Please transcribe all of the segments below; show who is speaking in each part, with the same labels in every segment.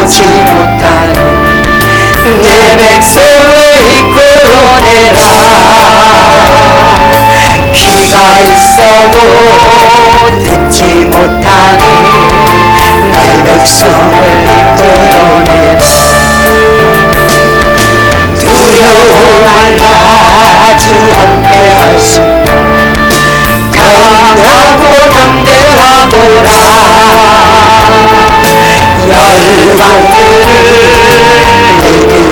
Speaker 1: 보지 못하는 내 백성을 이끌어내라. 귀가 있어도 듣지 못하는 내 백성을 이끌어내라. 두려워할 아주 함께하시고 강하고 담대하노라. 열방들을 그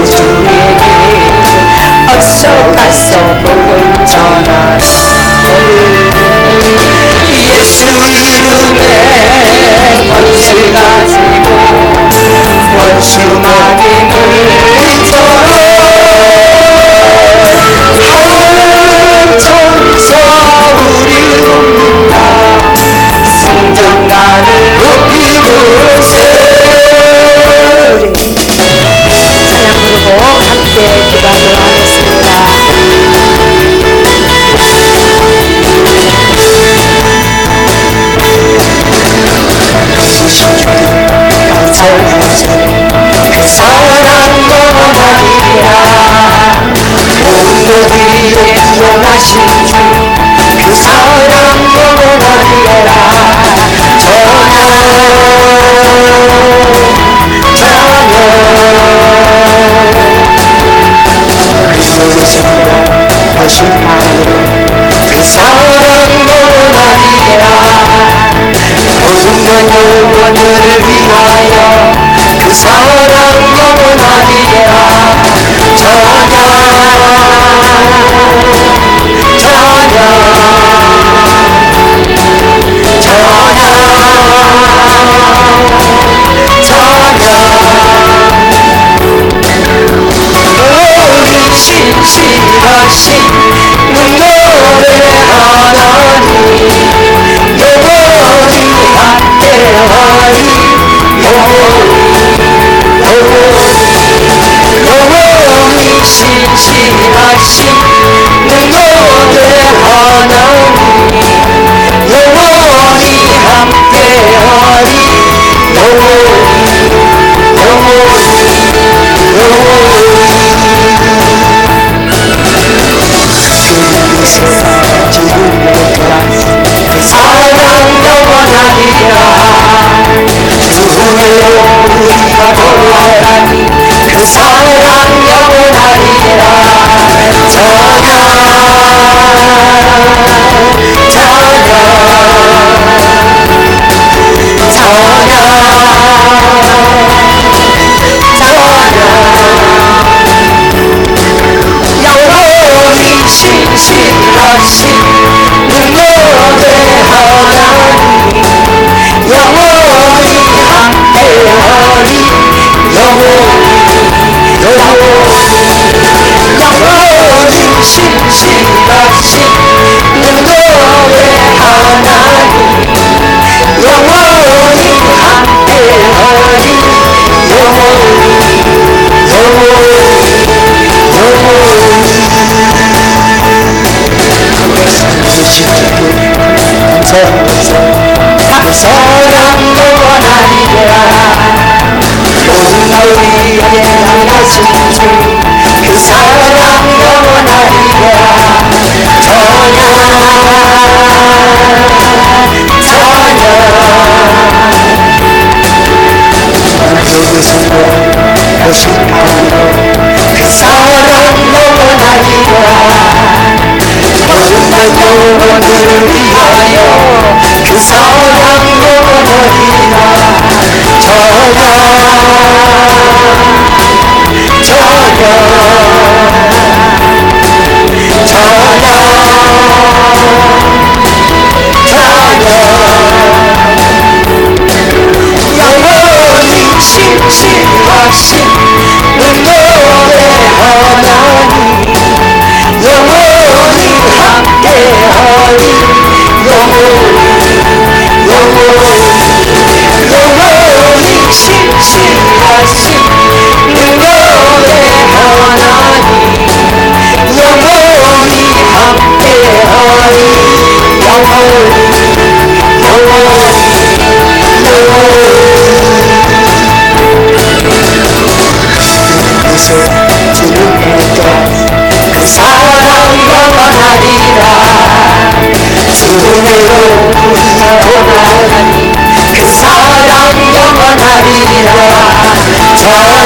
Speaker 1: 주에게 어서 가서 복을 전하라. 예수 이름에 권세 가지고 원수 마귀를 져라. 천사 우리 돕는다. 승전가를 높이 부르세. 찬양 부르고 함께 기도하도록 하겠습니다. 그 사랑 영원하리라. 모든 위에 구원하신 주 그 사랑 영원하리라. 찬양 그리스도의 하신 마음으로 그 사랑 영원하리라. 모든 영혼들을 위하여 그 사랑 영원하리라. 찬양 신실하신 능력의 하나님 영원히 함께하리. 영원히 신실하신 능력의 하나님 영원히 함께하리. 그 사랑 영원하리라. 주의 우리가 돌아가니 그 사랑 영원하리라. 찬양 영원히 신실하신 능력의 하나님 영원히 함께하리. 영원히 신실하신 능력의 하나님 영원히 함께하리. 그 사랑 영원하리라. 모든 날 위에 하나신 주 그 사랑 영원하리라. 찬양 오신 마음으로 그 사랑 영원하리라. 모든 영혼들을 위하여 그 사랑 영원하리라. 영원히 신실하신 능력의 하나님 영원히 함께하리. 영원히 주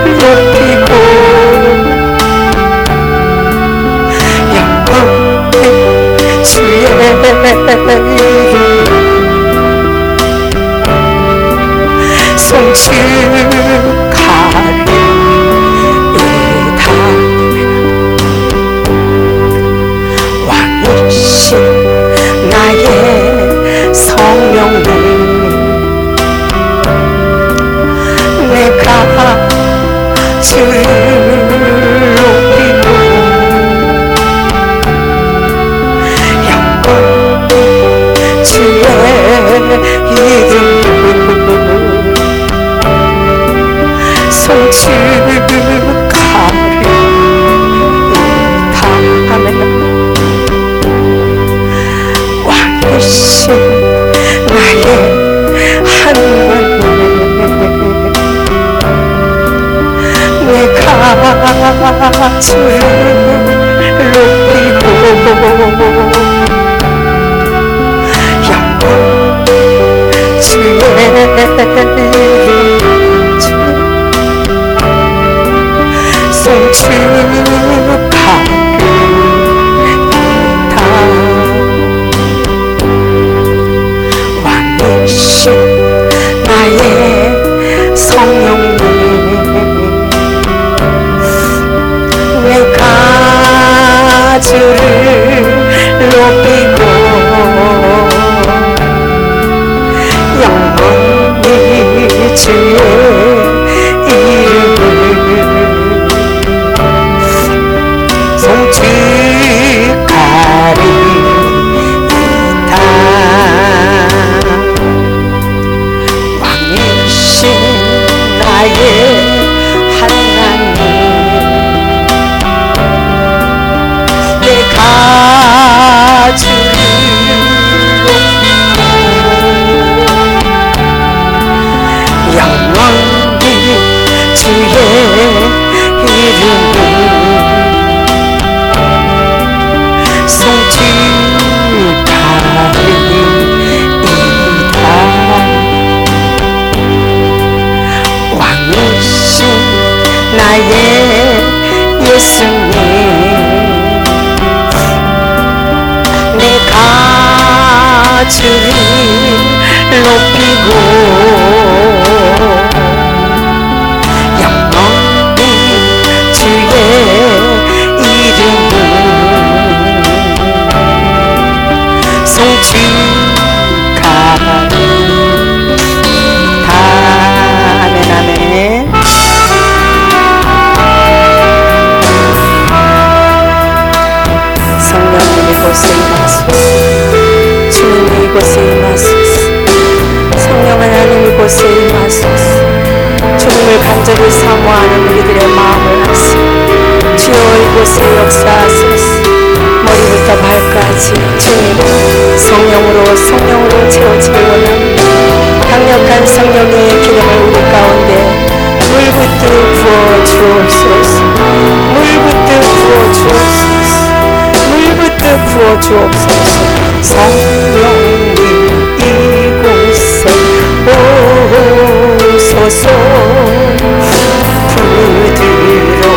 Speaker 1: 높이고 영광의 주의 송축하리이다. 왕이신 나의 성령님, 내가 주를 높이고 영광 주의 이름을 송축하리이다. 아멘. 왕이신 나의 하나님, 내가 주를 높이고 영광 주의 송축하리이다. 왕이신 나의 성령님, 내가 주를 높이고 영원히 주의 이름을 송축하리이다. 왕이신 나의 하나님, 내가 주를 높이고 영원히 주의 이름을 송축하리이다. 왕이신 나의 예수님, 내가 주를 높이고 영원히 주의 이름을 송축하리이다. 아멘, 아멘. 성령님 이곳에 임하소서. 주님 이곳에 임하소서. 성령 하나님 이곳에 임하소서. 주님을 간절히 사모하는 우리들의 마음을 하시고 주여 이곳에 역사하소서. 머리부터 발까지 주님 성령으로 채워지길 원합니다. 강력한 성령의 기름을 우리 가운데 물붓듯 부어주옵소서. 물붓듯 부어주옵소서. 물붓듯 부어주옵소서. 성령님 이곳에 오소서. 부드러운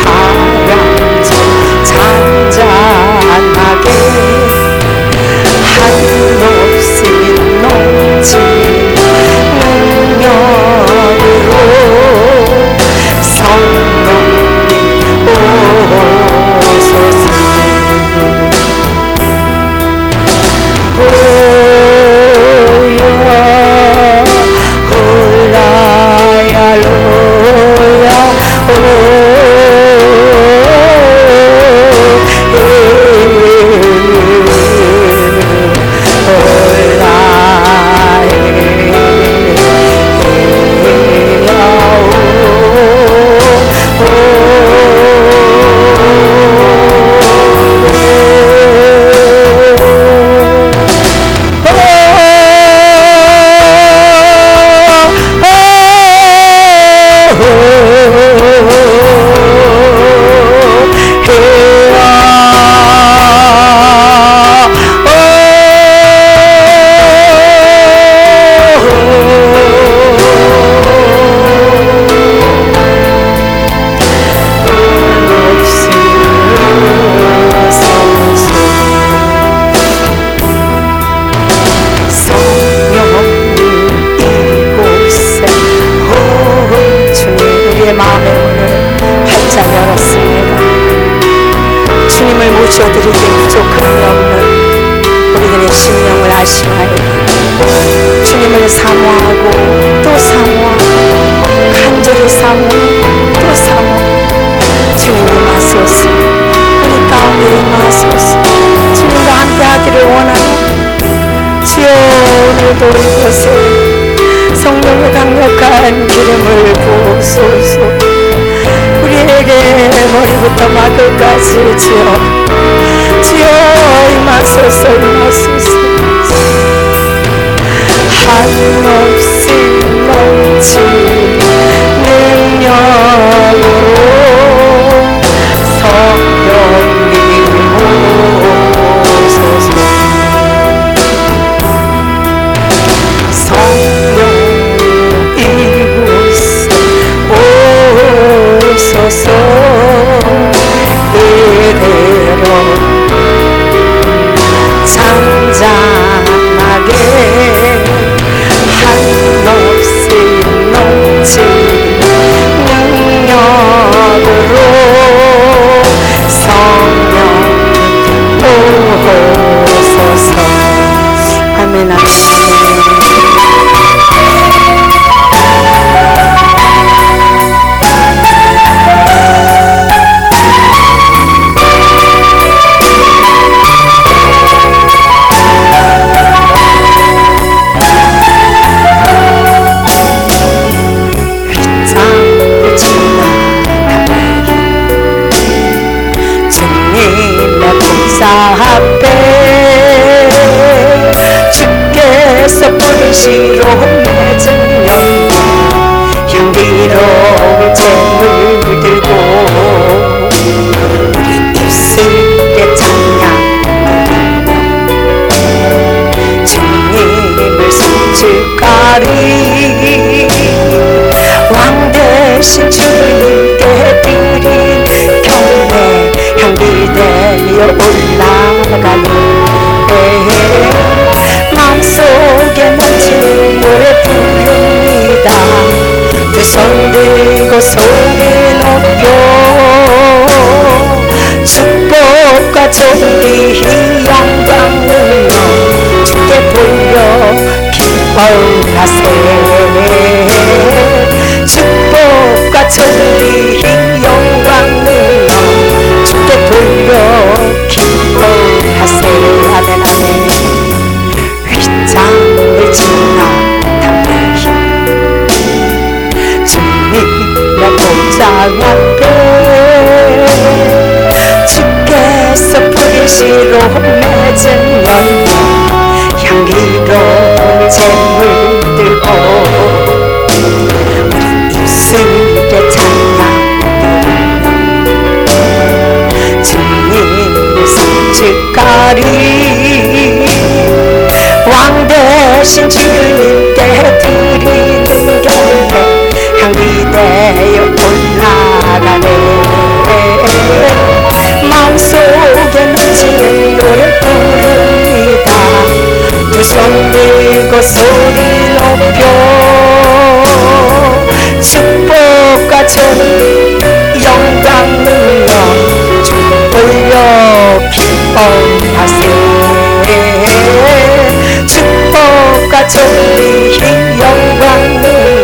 Speaker 1: 바람처럼 잔잔하게 한없이 넘치는 능력으로 성령님 오소서. 올라야 주어드리기 부족함이 없는 우리들의 심령을 아시나이다. 주님을 사모하고 또 사모하고 간절히 사모하고 또 사모하고 주님이 임하소서. 우리 가운데 임하소서. 주님과 함께 하기를 원하는 주여, 오늘도 이곳에 성령의 강력한 기름을 부으소서. 우리에게 머리부터 발끝까지 주여 임하소서. 임하소서. 한없이 넘치는 능력으로 성령님 오소서. 성령 이곳에 오소서. 이대로 잔잔하게 한없이 넘치는 능력으로 성령 오소서. 아멘. 아멘. 앞에 주께서 부르시러 맺은 연기 향기로운 재물 들고 우리 입술에 찬양 주님을 송축하리. 왕 대신 주님께 드린 경배 향기 되어 올라가네. 마음속에 넘치는 노래 부릅니다. 두 손 들고 소리 높여 축복과 존귀 영광을 주께 돌려 기뻐하세. 축복과 존귀 영광을 주께 돌려 기뻐하세. 아멘. 아멘. 휘장을 지나 담대히 주님의 복장 앞에 주께서 부르시러 맺은 연기 향기로운 재물 들고 우리 입술에 찬양 주님을 송축하리. 왕 대신 주님께 드리는 경배 향기 되어 올라가네. 마음속에 넘치는 노래 부릅니다. 두 손 들고 소리 높여 축복과 존귀 영광을 올려 기뻐하세. 축복과 존귀 영광을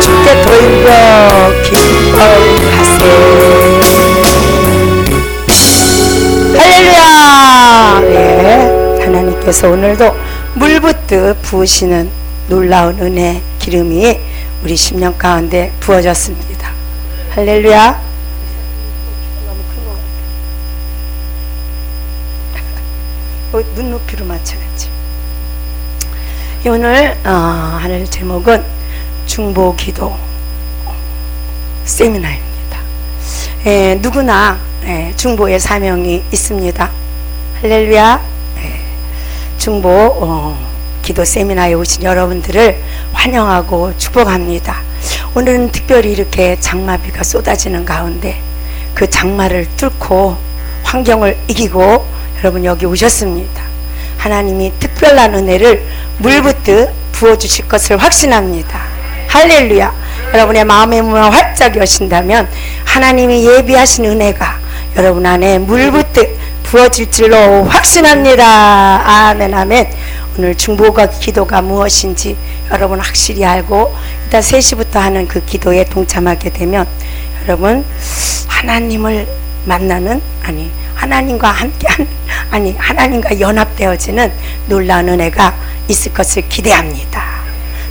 Speaker 1: 주께 돌려 기뻐하세. 할렐루야. 네, 하나님께서 오늘도 물붓듯 부으시는 놀라운 은혜 기름이 우리 심령 가운데 부어졌습니다. 할렐루야. 눈높이로 맞춰야지. 오늘 하늘 제목은 중보기도 세미나입니다. 누구나 중보의 사명이 있습니다. 할렐루야. 중보 기도 세미나에 오신 여러분들을 환영하고 축복합니다. 오늘은 특별히 이렇게 장마비가 쏟아지는 가운데 그 장마를 뚫고 환경을 이기고 여러분 여기 오셨습니다. 하나님이 특별한 은혜를 물붓듯 부어주실 것을 확신합니다. 할렐루야. 여러분의 마음의 문을 활짝 여신다면 하나님이 예비하신 은혜가 여러분 안에 물붓듯 부어질 줄로 확신합니다. 아멘 아멘. 오늘 중보가 기도가 무엇인지 여러분 확실히 알고 일단 3시부터 하는 그 기도에 동참하게 되면 여러분 하나님을 만나는 하나님과 함께하는 하나님과 연합되어지는 놀라운 은혜가 있을 것을 기대합니다.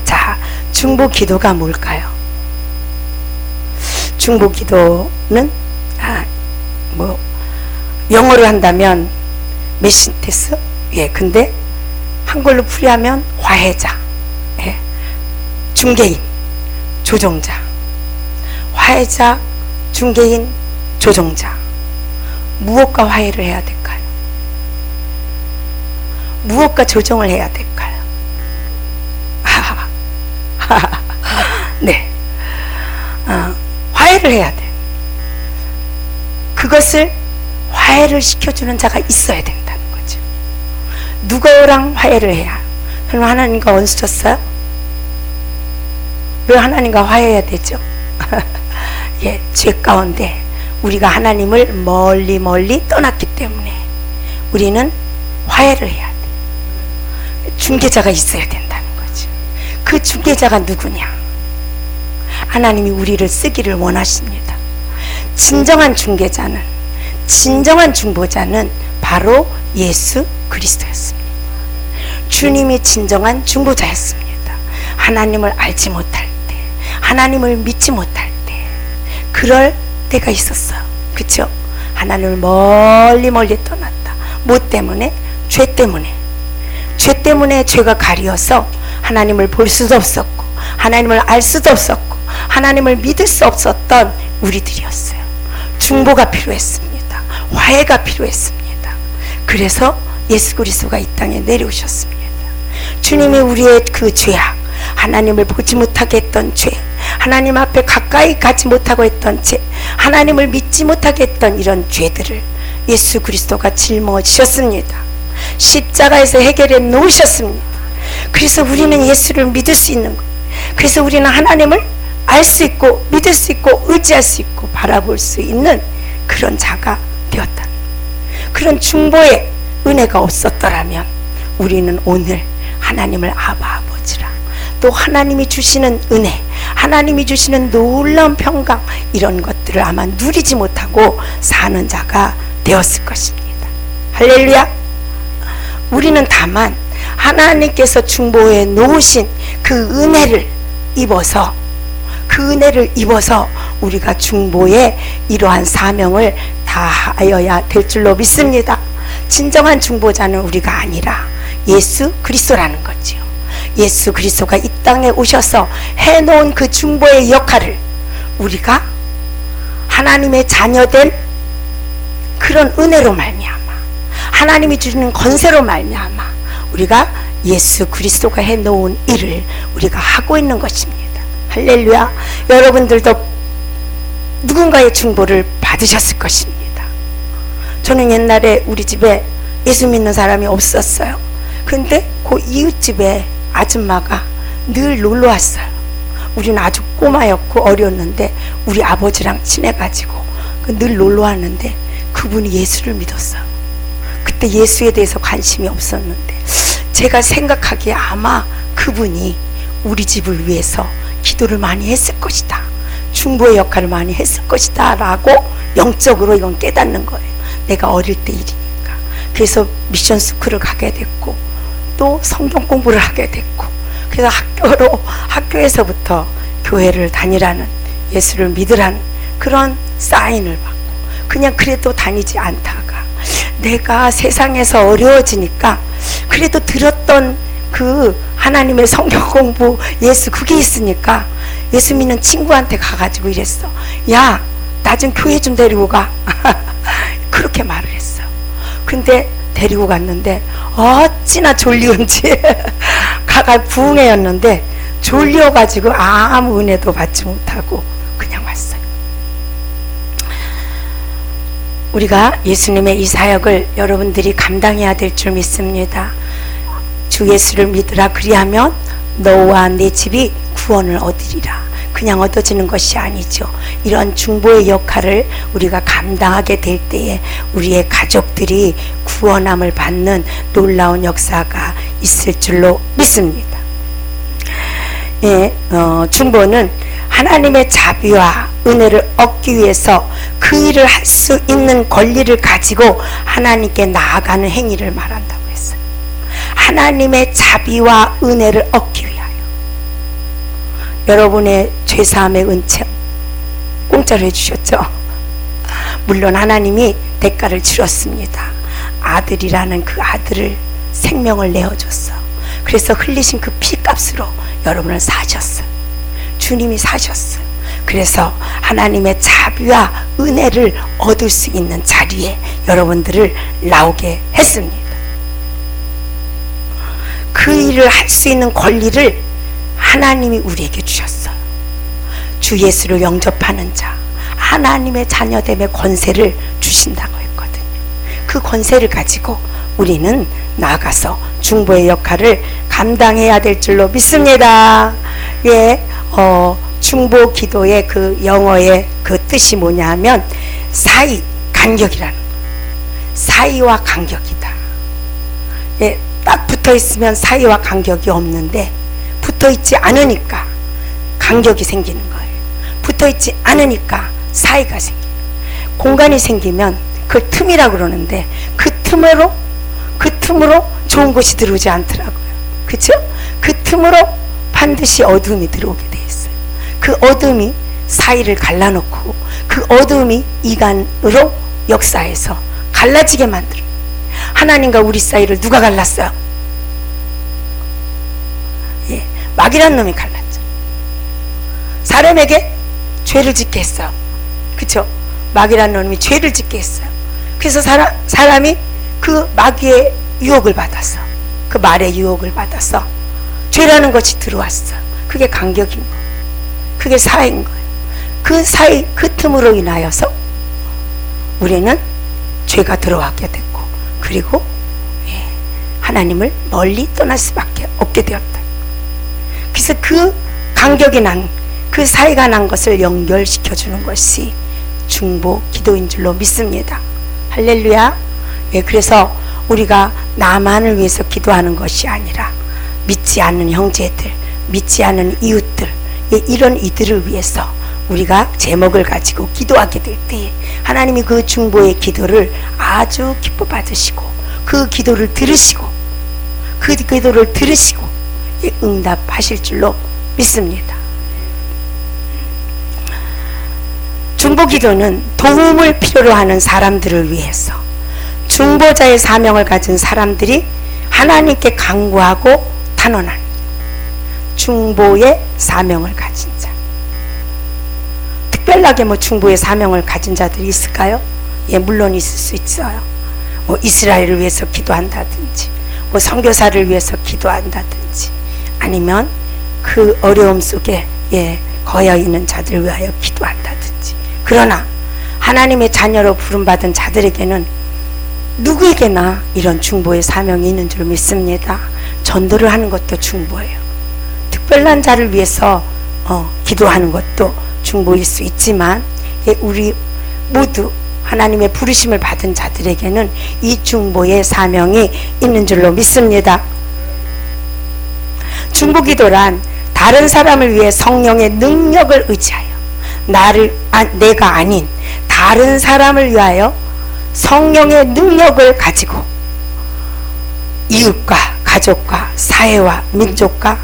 Speaker 1: 자, 중보 기도가 뭘까요? 중보 기도는 영어로 한다면 메신테스, 근데 한글로 풀이하면 화해자, 중개인, 조정자, 화해자, 중개인, 조정자. 무엇과 화해를 해야 될까요? 무엇과 조정을 해야 될까요? 네, 화해를 해야 돼. 그것을 화해를 시켜주는 자가 있어야 된다는 거죠. 누구랑 화해를 해야? 그럼 하나님과 원수 졌어요? 왜 하나님과 화해해야 되죠? 죄 가운데 우리가 하나님을 멀리 떠났기 때문에 우리는 화해를 해야 돼. 중개자가 있어야 된다는 거죠. 그 중개자가 누구냐? 하나님이 우리를 쓰기를 원하십니다. 진정한 중개자는, 진정한 중보자는 바로 예수 그리스도였습니다. 주님이 진정한 중보자였습니다. 하나님을 알지 못할 때, 하나님을 믿지 못할 때, 그럴 때가 있었어요. 그쵸? 하나님을 멀리 떠났다. 뭐 때문에? 죄 때문에. 죄 때문에 죄가 가리어서 하나님을 볼 수도 없었고, 하나님을 알 수도 없었고, 하나님을 믿을 수 없었던 우리들이었어요. 중보가 필요했습니다. 화해가 필요했습니다. 그래서 예수 그리스도가 이 땅에 내려오셨습니다. 주님이 우리의 그 죄악, 하나님을 보지 못하게 했던 죄, 하나님 앞에 가까이 가지 못하고 했던 죄, 하나님을 믿지 못하게 했던 이런 죄들을 예수 그리스도가 짊어지셨습니다. 십자가에서 해결해 놓으셨습니다. 그래서 우리는 예수를 믿을 수 있는 거예요. 그래서 우리는 하나님을 알 수 있고 믿을 수 있고 의지할 수 있고 바라볼 수 있는 그런 자가 되었다. 그런 중보의 은혜가 없었더라면 우리는 오늘 하나님을 아버지라, 또 하나님이 주시는 은혜, 하나님이 주시는 놀라운 평강, 이런 것들을 아마 누리지 못하고 사는 자가 되었을 것입니다. 할렐루야. 우리는 다만 하나님께서 중보해 놓으신 그 은혜를 입어서, 그 은혜를 입어서 우리가 중보의 이러한 사명을 다하여야 될 줄로 믿습니다. 진정한 중보자는 우리가 아니라 예수 그리스도라는 거지요. 예수 그리스도가 이 땅에 오셔서 해놓은 그 중보의 역할을 우리가 하나님의 자녀된 그런 은혜로 말미암아, 하나님이 주시는 권세로 말미암아 우리가 예수 그리스도가 해놓은 일을 우리가 하고 있는 것입니다. 할렐루야. 여러분들도 누군가의 중보를 받으셨을 것입니다. 저는 옛날에 우리 집에 예수 믿는 사람이 없었어요. 근데 그 이웃집에 아줌마가 늘 놀러 왔어요. 우리는 아주 꼬마였고 어렸는데 우리 아버지랑 친해가지고 늘 놀러 왔는데 그분이 예수를 믿었어요. 그때 예수에 대해서 관심이 없었는데 제가 생각하기에 아마 그분이 우리 집을 위해서 기도를 많이 했을 것이다, 중보의 역할을 많이 했을 것이다 라고 영적으로 이건 깨닫는 거예요. 내가 어릴 때 일이니까. 그래서 미션 스쿨을 가게 됐고 또 성경 공부를 하게 됐고, 그래서 학교에서부터 교회를 다니라는, 예수를 믿으라는 그런 사인을 받고, 그냥 그래도 다니지 않다가 내가 세상에서 어려워지니까 그래도 들었던 그 하나님의 성경 공부, 예수 그게 있으니까 예수 믿는 친구한테 가가지고 이랬어. 야, 나 좀 교회 좀 데리고 가. 그렇게 말을 했어. 근데 데리고 갔는데 어찌나 졸리운지 가가 부흥회였는데 졸려가지고 아무 은혜도 받지 못하고 그냥 왔어요. 우리가 예수님의 이 사역을 여러분들이 감당해야 될 줄 믿습니다. 주 예수를 믿으라, 그리하면 너와 내 집이 구원을 얻으리라. 그냥 얻어지는 것이 아니죠. 이런 중보의 역할을 우리가 감당하게 될 때에 우리의 가족들이 구원함을 받는 놀라운 역사가 있을 줄로 믿습니다. 예, 중보는 하나님의 자비와 은혜를 얻기 위해서 그 일을 할 수 있는 권리를 가지고 하나님께 나아가는 행위를 말한다고 했어요. 하나님의 자비와 은혜를 얻기 위하여. 여러분의 죄사함의 은총 공짜로 해주셨죠? 물론 하나님이 대가를 치렀습니다. 아들이라는 그 아들을 생명을 내어줬어. 그래서 흘리신 그 피값으로 여러분을 사셨어요. 주님이 사셨어요. 그래서 하나님의 자비와 은혜를 얻을 수 있는 자리에 여러분들을 나오게 했습니다. 그 일을 할 수 있는 권리를 하나님이 우리에게 주셨어요. 주 예수를 영접하는 자, 하나님의 자녀됨의 권세를 주신다고 했거든요. 그 권세를 가지고 우리는 나아가서 중보의 역할을 감당해야 될 줄로 믿습니다. 예, 중보 기도의 그 영어의 그 뜻이 뭐냐 하면 사이, 간격이라는 거예요. 사이와 간격이다. 예, 딱 붙어 있으면 사이와 간격이 없는데 붙어 있지 않으니까 간격이 생기는 거예요. 붙어 있지 않으니까 사이가 생겨요. 공간이 생기면 그 틈이라고 그러는데 그 틈으로 좋은 것이 들어오지 않더라고요. 그렇죠? 그 틈으로 반드시 어둠이 들어오게 돼 있어요. 그 어둠이 사이를 갈라놓고 그 어둠이 이간으로 역사해서 갈라지게 만들어요. 하나님과 우리 사이를 누가 갈랐어요? 예, 마귀란 놈이 갈랐죠. 사람에게 죄를 짓게 했어요. 그쵸? 마귀란 놈이 죄를 짓게 했어요. 그래서 사람이 그 마귀의 유혹을 받았어. 그 말의 유혹을 받아서 죄라는 것이 들어왔어. 그게 간격인 거예요. 그게 사이인 거예요. 그 사이, 그 틈으로 인하여서 우리는 죄가 들어왔게 됐고, 그리고 하나님을 멀리 떠날 수밖에 없게 되었다. 그래서 그 간격이 난, 그 사이가 난 것을 연결시켜주는 것이 중보 기도인 줄로 믿습니다. 할렐루야. 예, 그래서 우리가 나만을 위해서 기도하는 것이 아니라 믿지 않는 형제들, 믿지 않는 이웃들, 예, 이런 이들을 위해서 우리가 제목을 가지고 기도하게 될 때 하나님이 그 중보의 기도를 아주 기뻐 받으시고 그 기도를 들으시고 예, 응답하실 줄로 믿습니다. 중보기도는 도움을 필요로 하는 사람들을 위해서 중보자의 사명을 가진 사람들이 하나님께 간구하고 탄원하는 중보의 사명을 가진 자. 특별하게 뭐 중보의 사명을 가진 자들이 있을까요? 예, 물론 있을 수 있어요. 뭐 이스라엘을 위해서 기도한다든지, 뭐 선교사를 위해서 기도한다든지, 아니면 그 어려움 속에 거여 있는 자들을 위하여 기도한다든지. 그러나 하나님의 자녀로 부름받은 자들에게는 누구에게나 이런 중보의 사명이 있는 줄 믿습니다. 전도를 하는 것도 중보예요. 특별한 자를 위해서 기도하는 것도 중보일 수 있지만, 우리 모두 하나님의 부르심을 받은 자들에게는 이 중보의 사명이 있는 줄로 믿습니다. 중보기도란 다른 사람을 위해 성령의 능력을 의지하여 내가 아닌 다른 사람을 위하여 성령의 능력을 가지고 이웃과 가족과 사회와 민족과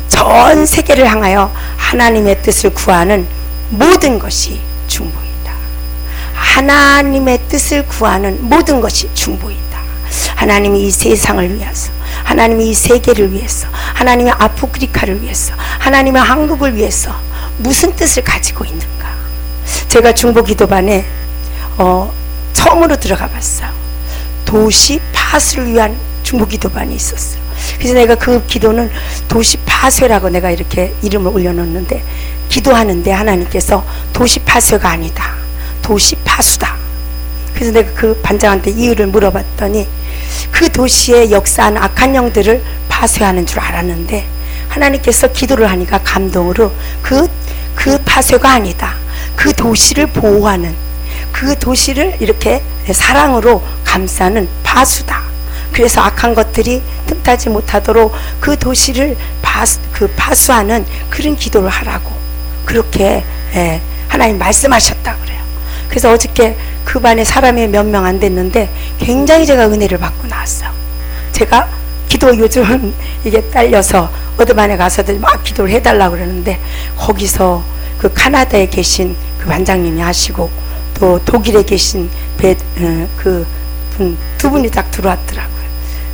Speaker 1: 전 세계를 향하여 하나님의 뜻을 구하는 모든 것이 중보이다. 하나님의 뜻을 구하는 모든 것이 중보이다. 하나님이 이 세상을 위해서, 하나님이 이 세계를 위해서, 하나님의 아프리카를 위해서, 하나님의 한국을 위해서 무슨 뜻을 가지고 있는가. 제가 중보기도반에 처음으로 들어가 봤어요. 도시 파수를 위한 중보기도반이 있었어요. 그래서 내가 그 기도는 도시 파쇄라고 내가 이렇게 이름을 올려놓는데, 기도하는데 하나님께서 도시 파쇄가 아니다, 도시 파수다. 그래서 내가 그 반장한테 이유를 물어봤더니 그 도시에 역사한 악한 영들을 파쇄하는 줄 알았는데, 하나님께서 기도를 하니까 감동으로 그 파쇄가 아니다. 그 도시를 보호하는, 그 도시를 이렇게 사랑으로 감싸는 파수다. 그래서 악한 것들이 틈타지 못하도록 그 도시를 파수하는 그런 기도를 하라고 그렇게 하나님 말씀하셨다 그래요. 그래서 어저께 그 반에 사람이 몇 명 안 됐는데 굉장히 제가 은혜를 받고 나왔어요. 제가 기도 요즘 이게 딸려서 어느 반에 가서들 막 기도를 해달라고 그러는데 거기서 그 카나다에 계신 그 반장님이 하시고 또 독일에 계신 그 분 두 분이 딱 들어왔더라고요.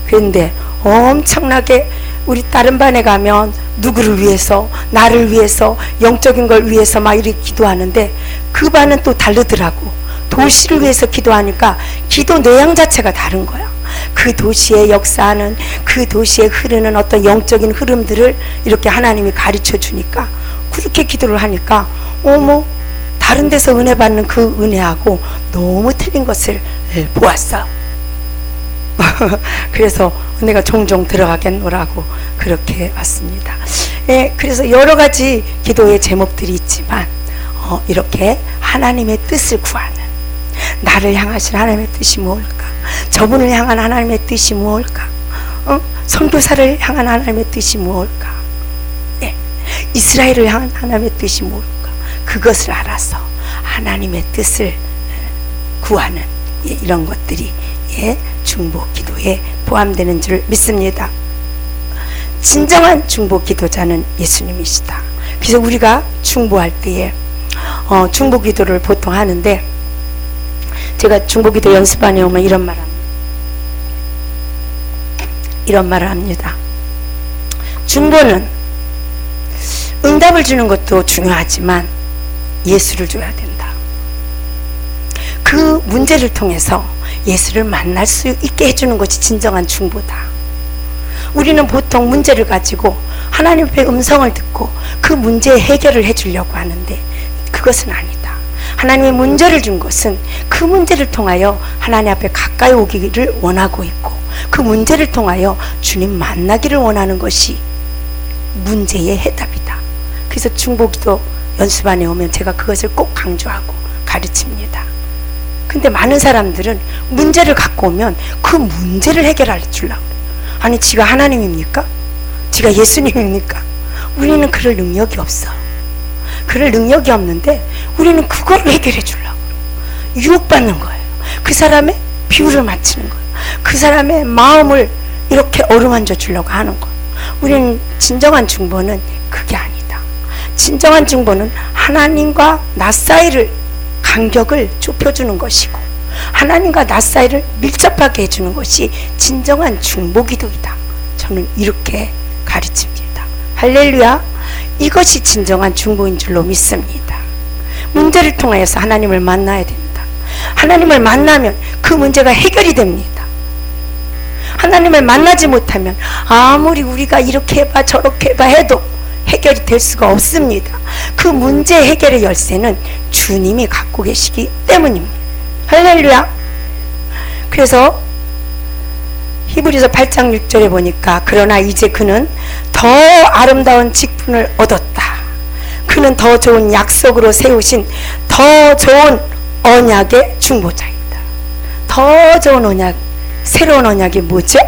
Speaker 1: 그런데 엄청나게 우리 다른 반에 가면 누구를 위해서, 나를 위해서, 영적인 걸 위해서 막 이렇게 기도하는데 그 반은 또 다르더라고. 도시를 위해서 기도하니까 기도 내용 자체가 다른 거야. 그 도시에 역사하는, 그 도시에 흐르는 어떤 영적인 흐름들을 이렇게 하나님이 가르쳐 주니까 그렇게 기도를 하니까 어머, 다른 데서 은혜 받는 그 은혜하고 너무 틀린 것을 보았어. 그래서 은혜가 종종 들어가겠노라고 그렇게 왔습니다. 그래서 여러 가지 기도의 제목들이 있지만 이렇게 하나님의 뜻을 구하는, 나를 향하신 하나님의 뜻이 무엇일까? 저분을 향한 하나님의 뜻이 무엇일까? 선교사를 향한 하나님의 뜻이 무엇일까? 이스라엘을 향한 하나님의 뜻이 무엇일까? 그것을 알아서 하나님의 뜻을 구하는 이런 것들이 중보 기도에 포함되는 줄 믿습니다. 진정한 중보 기도자는 예수님이시다. 그래서 우리가 중보할 때에 중보 기도를 보통 하는데, 제가 중보 기도 연습반에 오면 이런 말을 합니다. 중보는 응답을 주는 것도 중요하지만 예수를 줘야 된다. 그 문제를 통해서 예수를 만날 수 있게 해주는 것이 진정한 중보다. 우리는 보통 문제를 가지고 하나님 앞에 음성을 듣고 그 문제의 해결을 해주려고 하는데 그것은 아니다. 하나님의 문제를 준 것은 그 문제를 통하여 하나님 앞에 가까이 오기를 원하고 있고, 그 문제를 통하여 주님 만나기를 원하는 것이 문제의 해답이다. 그래서 중보기도 연습반에 오면 제가 그것을 꼭 강조하고 가르칩니다. 근데 많은 사람들은 문제를 갖고 오면 그 문제를 해결해 주려고. 아니, 지가 하나님입니까? 지가 예수님입니까? 우리는 그럴 능력이 없어. 그럴 능력이 없는데 우리는 그거를 해결해 주려고 유혹받는 거예요. 그 사람의 비유를 맞추는 거예요. 그 사람의 마음을 이렇게 어루만져 주려고 하는 거예요. 우리는 진정한 중보는 그게 아니다. 진정한 중보는 하나님과 나 사이를, 간격을 좁혀주는 것이고 하나님과 나 사이를 밀접하게 해주는 것이 진정한 중보기도이다. 저는 이렇게 가르칩니다. 할렐루야. 이것이 진정한 중보인 줄로 믿습니다. 문제를 통해서 하나님을 만나야 됩니다. 하나님을 만나면 그 문제가 해결이 됩니다. 하나님을 만나지 못하면 아무리 우리가 이렇게 해봐 저렇게 해봐 해도 해결이 될 수가 없습니다. 그 문제 해결의 열쇠는 주님이 갖고 계시기 때문입니다. 할렐루야. 그래서 히브리서 8장 6절에 보니까 그러나 이제 그는 더 아름다운 직분을 얻었다. 그는 더 좋은 약속으로 세우신 더 좋은 언약의 중보자이다. 더 좋은 언약, 새로운 언약이 뭐죠?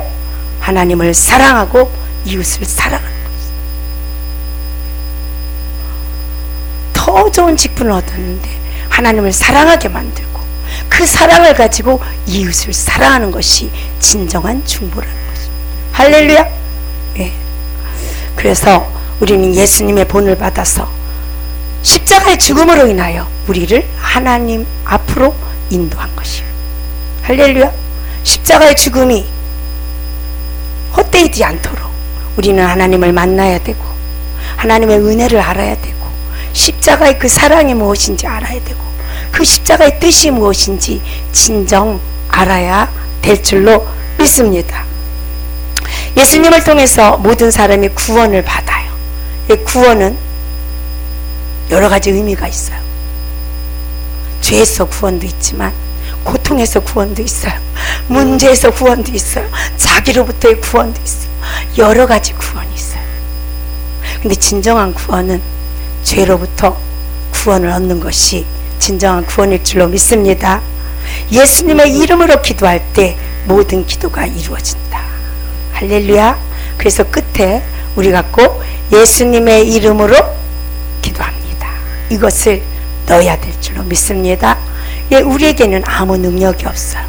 Speaker 1: 하나님을 사랑하고 이웃을 사랑하는 것입니다. 더 좋은 직분을 얻었는데 하나님을 사랑하게 만들고 그 사랑을 가지고 이웃을 사랑하는 것이 진정한 중보라는 것입니다. 할렐루야. 네. 그래서 우리는 예수님의 본을 받아서 십자가의 죽음으로 인하여 우리를 하나님 앞으로 인도한 것이에요. 할렐루야. 십자가의 죽음이 헛되지 않도록 우리는 하나님을 만나야 되고 하나님의 은혜를 알아야 되고 십자가의 그 사랑이 무엇인지 알아야 되고 그 십자가의 뜻이 무엇인지 진정 알아야 될 줄로 믿습니다. 예수님을 통해서 모든 사람이 구원을 받아요. 이 구원은 여러 가지 의미가 있어요. 죄에서 구원도 있지만 고통에서 구원도 있어요. 문제에서 구원도 있어요. 자기로부터의 구원도 있어요. 여러 가지 구원이 있어요. 근데 진정한 구원은 죄로부터 구원을 얻는 것이 진정한 구원일 줄로 믿습니다. 예수님의 이름으로 기도할 때 모든 기도가 이루어진다. 할렐루야. 그래서 끝에 우리가 꼭 예수님의 이름으로 기도합니다. 이것을 넣어야 될 줄로 믿습니다. 예, 우리에게는 아무 능력이 없어요.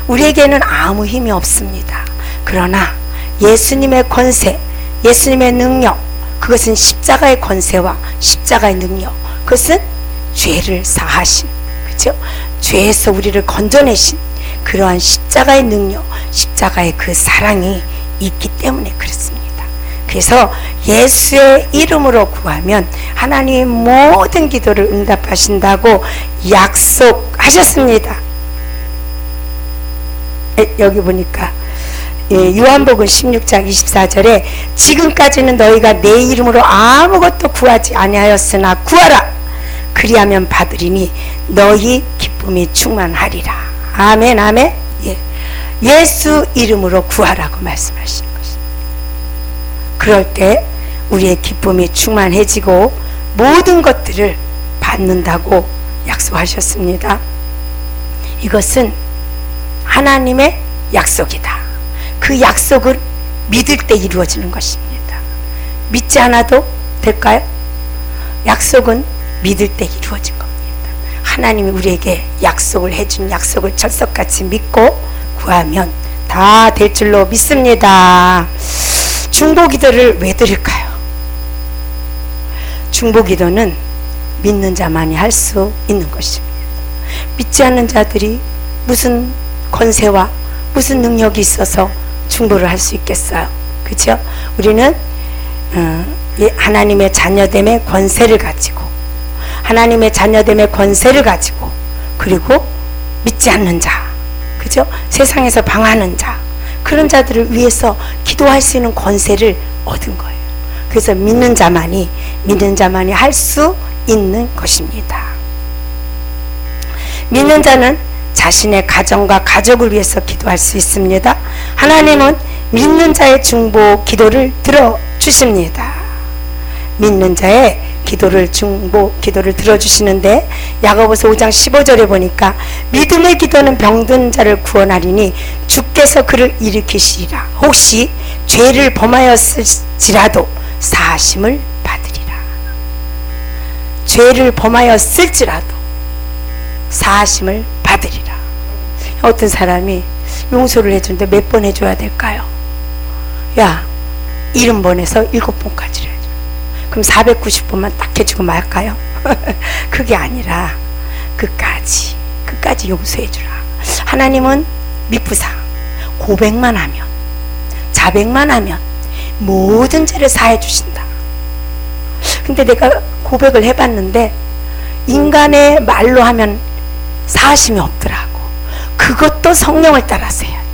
Speaker 1: 우리에게는 아무 힘이 없습니다. 그러나 예수님의 권세, 예수님의 능력, 그것은 십자가의 권세와 십자가의 능력, 그것은 죄를 사하신, 그렇죠? 죄에서 우리를 건져내신 그러한 십자가의 능력, 십자가의 그 사랑이 있기 때문에 그렇습니다. 그래서 예수의 이름으로 구하면 하나님이 모든 기도를 응답하신다고 약속하셨습니다. 여기 보니까 요한복음 16장 24절에 지금까지는 너희가 내 이름으로 아무것도 구하지 아니하였으나 구하라. 그리하면 받으리니 너희 기쁨이 충만하리라. 아멘, 아멘. 예. 예수 이름으로 구하라고 말씀하신 것입니다. 그럴 때 우리의 기쁨이 충만해지고 모든 것들을 받는다고 약속하셨습니다. 이것은 하나님의 약속이다. 그 약속은 믿을 때 이루어지는 것입니다. 믿지 않아도 될까요? 약속은 믿을 때 이루어진 겁니다. 하나님이 우리에게 약속을 해준 약속을 철석같이 믿고 구하면 다 될 줄로 믿습니다. 중보기도를 왜 드릴까요? 중보기도는 믿는 자만이 할 수 있는 것입니다. 믿지 않는 자들이 무슨 권세와 무슨 능력이 있어서 중보를 할 수 있겠어요? 그렇죠? 우리는 하나님의 자녀됨의 권세를 가지고, 하나님의 자녀됨의 권세를 가지고, 그리고 믿지 않는 자, 그죠? 세상에서 방하는 자, 그런 자들을 위해서 기도할 수 있는 권세를 얻은 거예요. 그래서 믿는 자만이 할 수 있는 것입니다. 믿는 자는 자신의 가정과 가족을 위해서 기도할 수 있습니다. 하나님은 믿는 자의 중보 기도를 들어주십니다. 믿는 자의 중보 기도를 들어주시는데, 야고보서 5장 15절에 보니까 믿음의 기도는 병든 자를 구원하리니 주께서 그를 일으키시리라. 혹시 죄를 범하였을지라도 사하심을 받으리라. 죄를 범하였을지라도 사하심을 받으리라. 어떤 사람이 용서를 해주는데 몇 번 해줘야 될까요? 야, 70번에서 7번까지 해줘. 그럼 490번만 딱 해주고 말까요? 그게 아니라 끝까지 용서해주라. 하나님은 미쁘사 고백만 하면, 자백만 하면 모든 죄를 사해 주신다. 근데 내가 고백을 해봤는데 인간의 말로 하면 사하심이 없더라고. 그것도 성령을 따라서 해야 돼.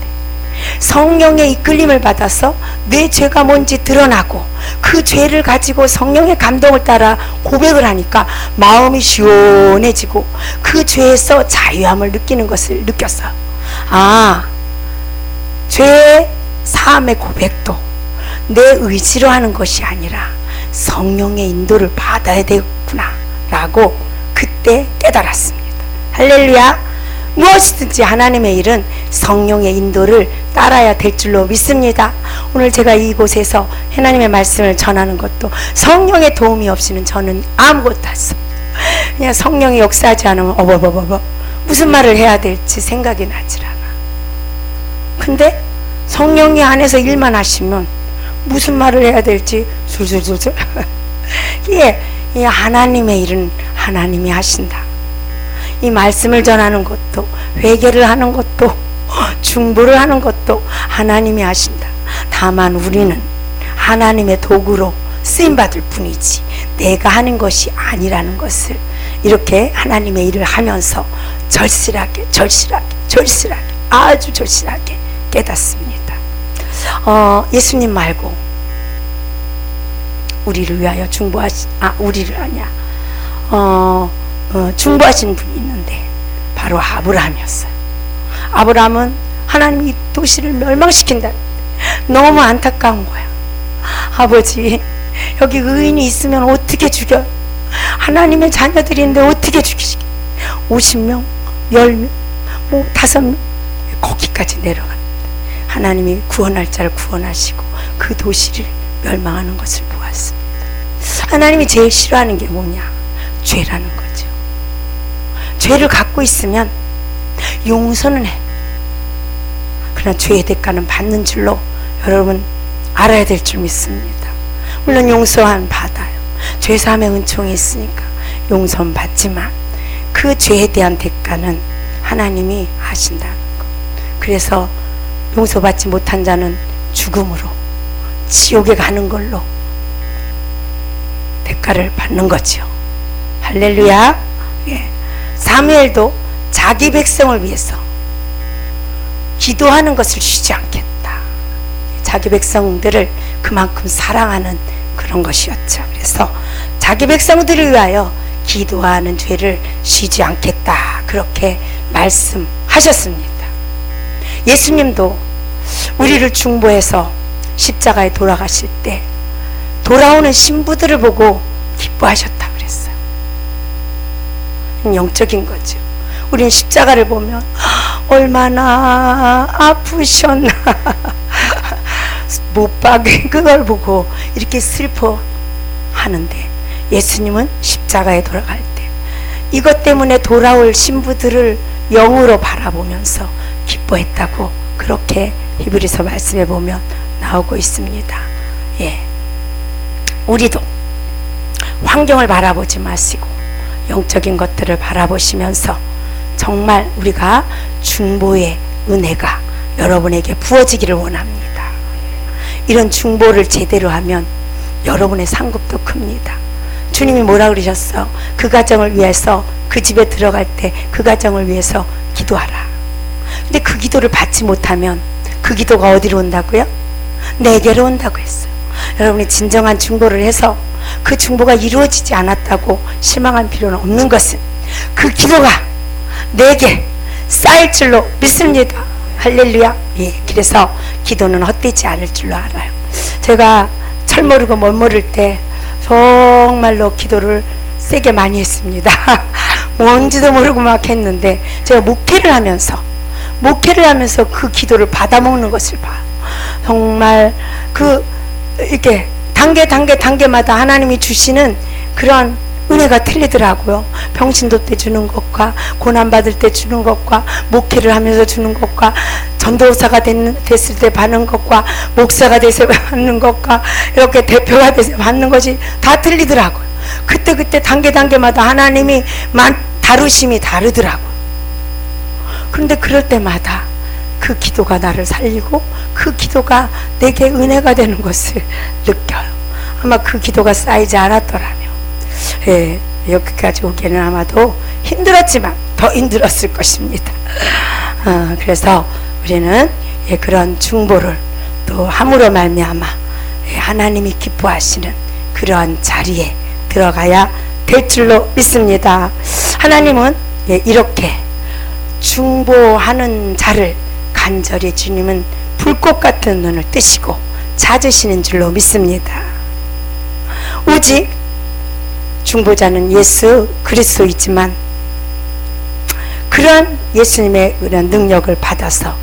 Speaker 1: 성령의 이끌림을 받아서 내 죄가 뭔지 드러나고 그 죄를 가지고 성령의 감동을 따라 고백을 하니까 마음이 시원해지고 그 죄에서 자유함을 느끼는 것을 느꼈어. 아, 죄의 사함의 고백도 내 의지로 하는 것이 아니라 성령의 인도를 받아야 되겠구나 라고 그때 깨달았습니다. 할렐루야. 무엇이든지 하나님의 일은 성령의 인도를 따라야 될 줄로 믿습니다. 오늘 제가 이곳에서 하나님의 말씀을 전하는 것도 성령의 도움이 없이는 저는 아무것도 할 수 없어요. 그냥 성령이 역사하지 않으면 무슨 말을 해야 될지 생각이 나질 않아. 근데 성령이 안에서 일만 하시면 무슨 말을 해야 될지 술술술술 이 하나님의 일은 하나님이 하신다. 이 말씀을 전하는 것도, 회개를 하는 것도, 중보를 하는 것도 하나님이 하신다. 다만 우리는 하나님의 도구로 쓰임받을 뿐이지 내가 하는 것이 아니라는 것을 이렇게 하나님의 일을 하면서 절실하게 아주 절실하게 깨닫습니다. 예수님 말고 우리를 위하여 중보하신 분이 있는데 바로 아브라함이었어요. 아브라함은 하나님이 도시를 멸망시킨다. 너무 안타까운 거야. 아버지, 여기 의인이 있으면 어떻게 죽여? 하나님의 자녀들인데 어떻게 죽이시게? 50명, 10명, 뭐 5명 거기까지 내려갔는데 하나님이 구원할 자를 구원하시고 그 도시를 멸망하는 것을 보았습니다. 하나님이 제일 싫어하는 게 뭐냐? 죄라는 거죠. 죄를 갖고 있으면 용서는 해. 그러나 죄의 대가는 받는 줄로 여러분 알아야 될 줄 믿습니다. 물론 용서는 받아요. 죄사함의 은총이 있으니까 용서는 받지만 그 죄에 대한 대가는 하나님이 하신다는 것. 그래서 용서받지 못한 자는 죽음으로 지옥에 가는 걸로 대가를 받는 거죠. 할렐루야. 예. 사무엘도 자기 백성을 위해서 기도하는 것을 쉬지 않겠다. 자기 백성들을 그만큼 사랑하는 그런 것이었죠. 그래서 자기 백성들을 위하여 기도하는 죄를 쉬지 않겠다. 그렇게 말씀하셨습니다. 예수님도 우리를 중보해서 십자가에 돌아가실 때 돌아오는 신부들을 보고 기뻐하셨다 그랬어요. 영적인 거죠. 우린 십자가를 보면 얼마나 아프셨나 못 박은 그걸 보고 이렇게 슬퍼하는데 예수님은 십자가에 돌아갈 때 이것 때문에 돌아올 신부들을 영으로 바라보면서 기뻐했다고 그렇게 히브리서 말씀에 보면 나오고 있습니다. 예, 우리도 환경을 바라보지 마시고 영적인 것들을 바라보시면서 정말 우리가 중보의 은혜가 여러분에게 부어지기를 원합니다. 이런 중보를 제대로 하면 여러분의 상급도 큽니다. 주님이 뭐라 그러셨어? 그 가정을 위해서 그 집에 들어갈 때 그 가정을 위해서 기도하라. 근데 그 기도를 받지 못하면 그 기도가 어디로 온다고요? 내게로 온다고 했어요. 여러분이 진정한 중보를 해서 그 중보가 이루어지지 않았다고 실망할 필요는 없는 것은 그 기도가 내게 쌓일 줄로 믿습니다. 할렐루야. 예, 그래서 기도는 헛되지 않을 줄로 알아요. 제가 철 모르고 못 모를 때 정말로 기도를 세게 많이 했습니다. 뭔지도 모르고 막 했는데 제가 목회를 하면서 그 기도를 받아먹는 것을 봐요. 정말 이렇게 단계마다 하나님이 주시는 그런 은혜가 틀리더라고요. 병신도 때 주는 것과 고난받을 때 주는 것과 목회를 하면서 주는 것과 전도사가 됐을 때 받는 것과 목사가 돼서 받는 것과 이렇게 대표가 돼서 받는 것이 다 틀리더라고요. 그때 단계마다 하나님이 다루심이 다르더라고요. 그런데 그럴 때마다 그 기도가 나를 살리고 그 기도가 내게 은혜가 되는 것을 느껴요. 아마 그 기도가 쌓이지 않았더라면 여기까지 오기에는 아마도 힘들었지만 더 힘들었을 것입니다. 그래서 우리는 그런 중보를 또 함으로 말미암아 하나님이 기뻐하시는 그런 자리에 들어가야 될 줄로 믿습니다. 하나님은 이렇게 중보하는 자를 간절히 주님은 불꽃 같은 눈을 뜨시고 찾으시는 줄로 믿습니다. 오직 중보자는 예수 그리스도이지만 그런 예수님의 그런 능력을 받아서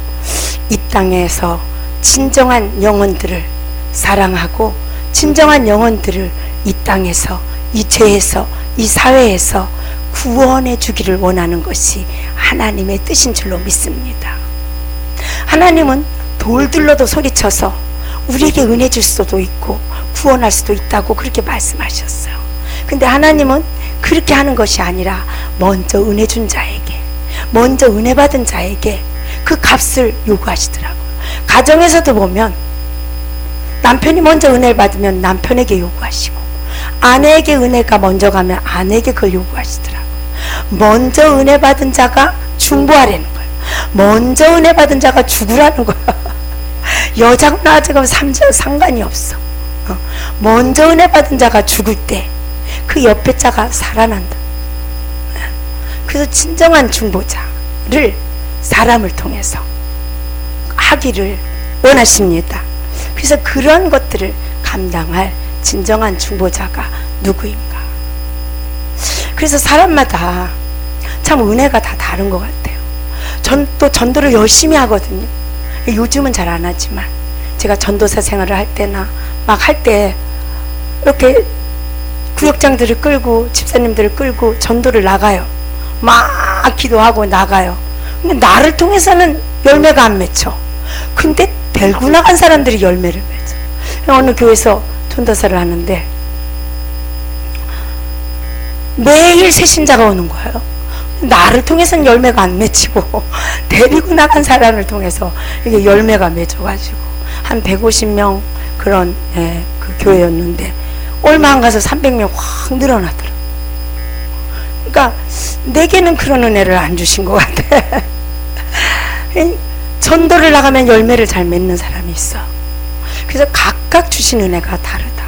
Speaker 1: 이 땅에서 진정한 영혼들을 사랑하고 진정한 영혼들을 이 땅에서 이 죄에서 이 사회에서 구원해 주기를 원하는 것이 하나님의 뜻인 줄로 믿습니다. 하나님은 돌들로도 소리쳐서 우리에게 은혜 줄 수도 있고 구원할 수도 있다고 그렇게 말씀하셨어요. 근데 하나님은 그렇게 하는 것이 아니라 먼저 은혜 준 자에게, 먼저 은혜 받은 자에게 그 값을 요구하시더라고요. 가정에서도 보면 남편이 먼저 은혜를 받으면 남편에게 요구하시고 아내에게 은혜가 먼저 가면 아내에게 그걸 요구하시더라고요. 먼저 은혜 받은 자가 중보하라는 거예요. 먼저 은혜 받은 자가 죽으라는 거예요. 여자가 나자가 상관이 없어. 먼저 은혜 받은 자가 죽을 때 그 옆에 자가 살아난다. 그래서 진정한 중보자를 사람을 통해서 하기를 원하십니다. 그래서 그런 것들을 감당할 진정한 중보자가 누구인가? 그래서 사람마다 참 은혜가 다 다른 것 같아요. 또 전도를 열심히 하거든요. 요즘은 잘 안 하지만 제가 전도사 생활을 할 때나 막 할 때 이렇게 구역장들을 끌고 집사님들을 끌고 전도를 나가요. 막 기도하고 나가요. 근데 나를 통해서는 열매가 안 맺혀. 근데 데리고 나간 사람들이 열매를 맺어. 어느 교회에서 전도사를 하는데 매일 새 신자가 오는 거예요. 나를 통해서는 열매가 안 맺히고 데리고 나간 사람을 통해서 이게 열매가 맺어가지고 한 150명 그런 그 교회였는데 얼마 안 가서 300명 확 늘어나더라고요. 그러니까 내게는 그런 은혜를 안 주신 것 같아. 전도를 나가면 열매를 잘 맺는 사람이 있어. 그래서 각각 주신 은혜가 다르다.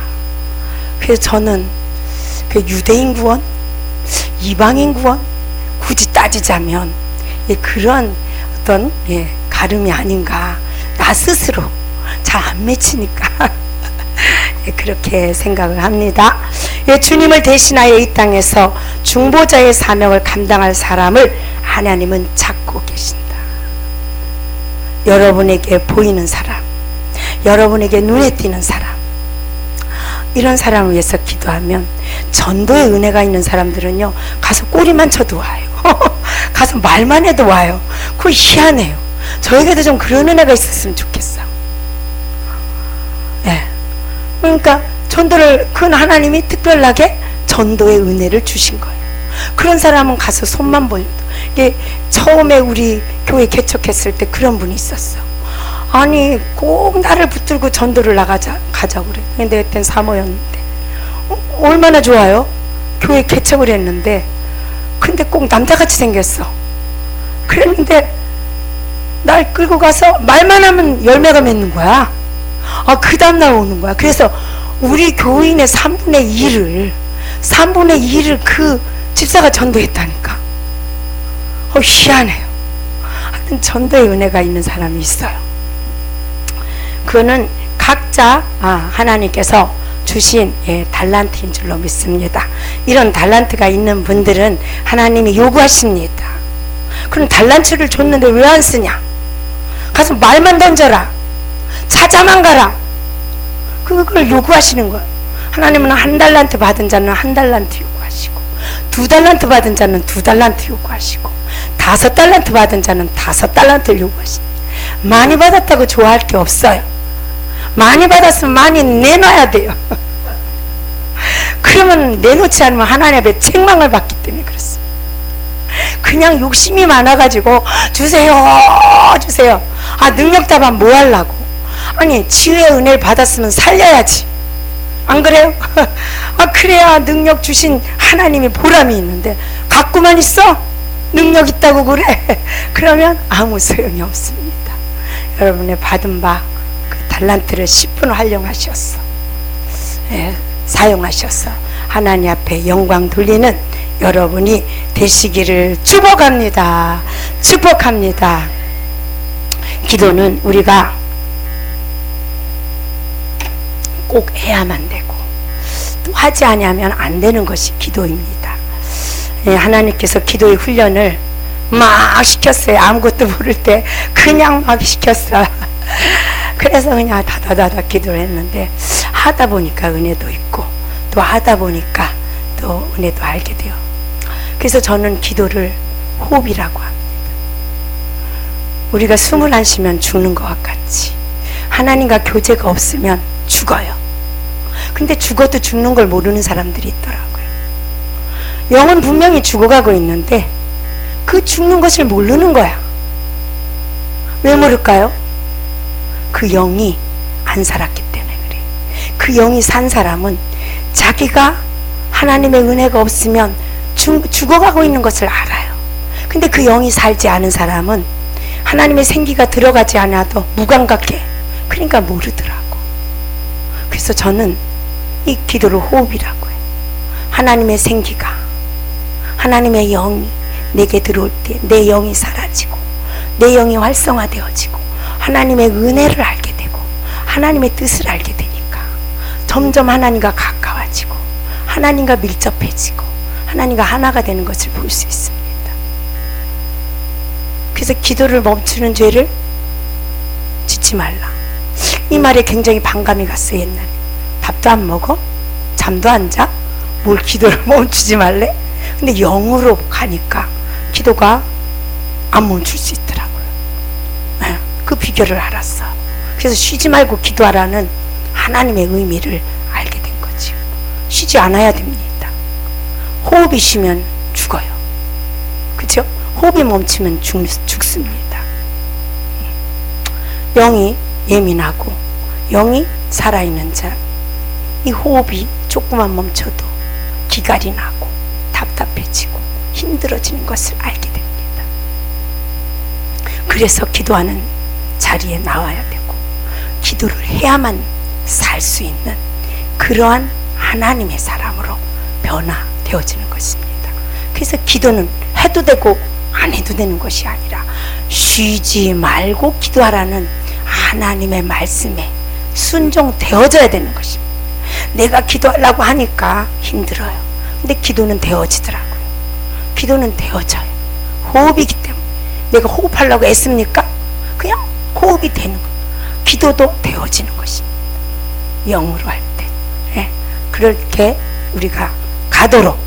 Speaker 1: 그래서 저는 그 유대인 구원, 이방인 구원 굳이 따지자면 그런 어떤 가름이 아닌가. 나 스스로 잘 안 맺히니까 그렇게 생각을 합니다. 주님을 대신하여 이 땅에서 중보자의 사명을 감당할 사람을 하나님은 찾고 계신다. 여러분에게 보이는 사람, 여러분에게 눈에 띄는 사람, 이런 사람을 위해서 기도하면 전도의 은혜가 있는 사람들은요 가서 꼬리만 쳐도 와요. 가서 말만 해도 와요. 그거 희한해요. 저에게도 좀 그런 은혜가 있었으면 좋겠어. 그러니까 전도를 큰 하나님이 특별하게 전도의 은혜를 주신 거예요. 그런 사람은 가서 손만 보여도. 이게 처음에 우리 교회 개척했을 때 그런 분이 있었어. 아니 꼭 나를 붙들고 전도를 가자고 그래. 근데 그땐 사모였는데 얼마나 좋아요. 교회 개척을 했는데 근데 꼭 남자같이 생겼어. 그랬는데 날 끌고 가서 말만 하면 열매가 맺는 거야. 그 다음날 오는 거야. 그래서 우리 교인의 3분의 2를 그 집사가 전도했다니까. 희한해요. 하여튼 전도의 은혜가 있는 사람이 있어요. 그거는 각자 하나님께서 주신 달란트인 줄로 믿습니다. 이런 달란트가 있는 분들은 하나님이 요구하십니다. 그럼 달란트를 줬는데 왜 안 쓰냐? 가서 말만 던져라. 찾아만 가라. 그걸 요구하시는 거예요. 하나님은 1달란트 받은 자는 1달란트 요구하시고 2달란트 받은 자는 2달란트 요구하시고 5달란트 받은 자는 5달란트를 요구하십니다. 많이 받았다고 좋아할 게 없어요. 많이 받았으면 많이 내놔야 돼요. 그러면 내놓지 않으면 하나님 앞에 책망을 받기 때문에 그렇습니다. 그냥 욕심이 많아가지고 주세요. 능력답안 뭐 하려고. 아니 치유의 은혜를 받았으면 살려야지. 안 그래요? 그래야 능력 주신 하나님이 보람이 있는데 갖고만 있어? 능력 있다고 그래? 그러면 아무 소용이 없습니다. 여러분의 받은 바 그 달란트를 10분 활용하셨어. 사용하셔서 하나님 앞에 영광 돌리는 여러분이 되시기를 축복합니다. 축복합니다. 기도는 우리가 꼭 해야만 되고 또 하지 아니하면 안 되는 것이 기도입니다. 하나님께서 기도의 훈련을 막 시켰어요. 아무것도 모를 때 그냥 막 시켰어. 그래서 그냥 다다다다 기도를 했는데 하다 보니까 은혜도 있고 또 하다 보니까 또 은혜도 알게 돼요. 그래서 저는 기도를 호흡이라고 합니다. 우리가 숨을 안 쉬면 죽는 것과 같이 하나님과 교제가 없으면 죽어요. 근데 죽어도 죽는 걸 모르는 사람들이 있더라고요. 영은 분명히 죽어가고 있는데 그 죽는 것을 모르는 거야. 왜 모를까요? 그 영이 안 살았기 때문에 그래. 그 영이 산 사람은 자기가 하나님의 은혜가 없으면 죽어가고 있는 것을 알아요. 근데 그 영이 살지 않은 사람은 하나님의 생기가 들어가지 않아도 무감각해. 그러니까 모르더라고. 그래서 저는 이 기도를 호흡이라고 해요. 하나님의 생기가, 하나님의 영이 내게 들어올 때 내 영이 사라지고 내 영이 활성화되어지고 하나님의 은혜를 알게 되고 하나님의 뜻을 알게 되니까 점점 하나님과 가까워지고 하나님과 밀접해지고 하나님과 하나가 되는 것을 볼 수 있습니다. 그래서 기도를 멈추는 죄를 짓지 말라. 이 말에 굉장히 반감이 갔어요. 옛날에 밥도 안 먹어? 잠도 안 자? 뭘 기도를 멈추지 말래? 근데 영으로 가니까 기도가 안 멈출 수 있더라고요. 그 비결을 알았어. 그래서 쉬지 말고 기도하라는 하나님의 의미를 알게 된 거지. 쉬지 않아야 됩니다. 호흡이 쉬면 죽어요. 그렇죠? 호흡이 멈추면 죽습니다. 영이 예민하고 영이 살아있는 자, 이 호흡이 조금만 멈춰도 기갈이 나고 답답해지고 힘들어지는 것을 알게 됩니다. 그래서 기도하는 자리에 나와야 되고 기도를 해야만 살 수 있는 그러한 하나님의 사람으로 변화되어지는 것입니다. 그래서 기도는 해도 되고 안 해도 되는 것이 아니라 쉬지 말고 기도하라는 하나님의 말씀에 순종되어져야 되는 것입니다. 내가 기도하려고 하니까 힘들어요. 근데 기도는 되어지더라고요. 기도는 되어져요. 호흡이기 때문에. 내가 호흡하려고 애씁니까? 그냥 호흡이 되는 거예요. 기도도 되어지는 것입니다. 영으로 할 때. 예. 그렇게 우리가 가도록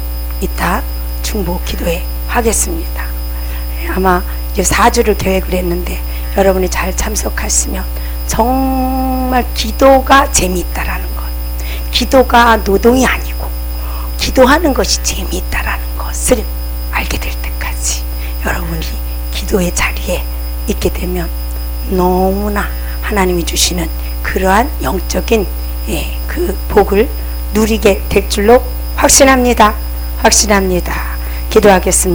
Speaker 1: 이따 중보 기도회 하겠습니다. 예. 아마 이제 4주를 계획을 했는데 여러분이 잘 참석하시면 정말 기도가 재미있다라는 것, 기도가 노동이 아니고 기도하는 것이 재미있다라는 것을 알게 될 때까지 여러분이 기도의 자리에 있게 되면 너무나 하나님이 주시는 그러한 영적인 그 복을 누리게 될 줄로 확신합니다. 기도하겠습니다.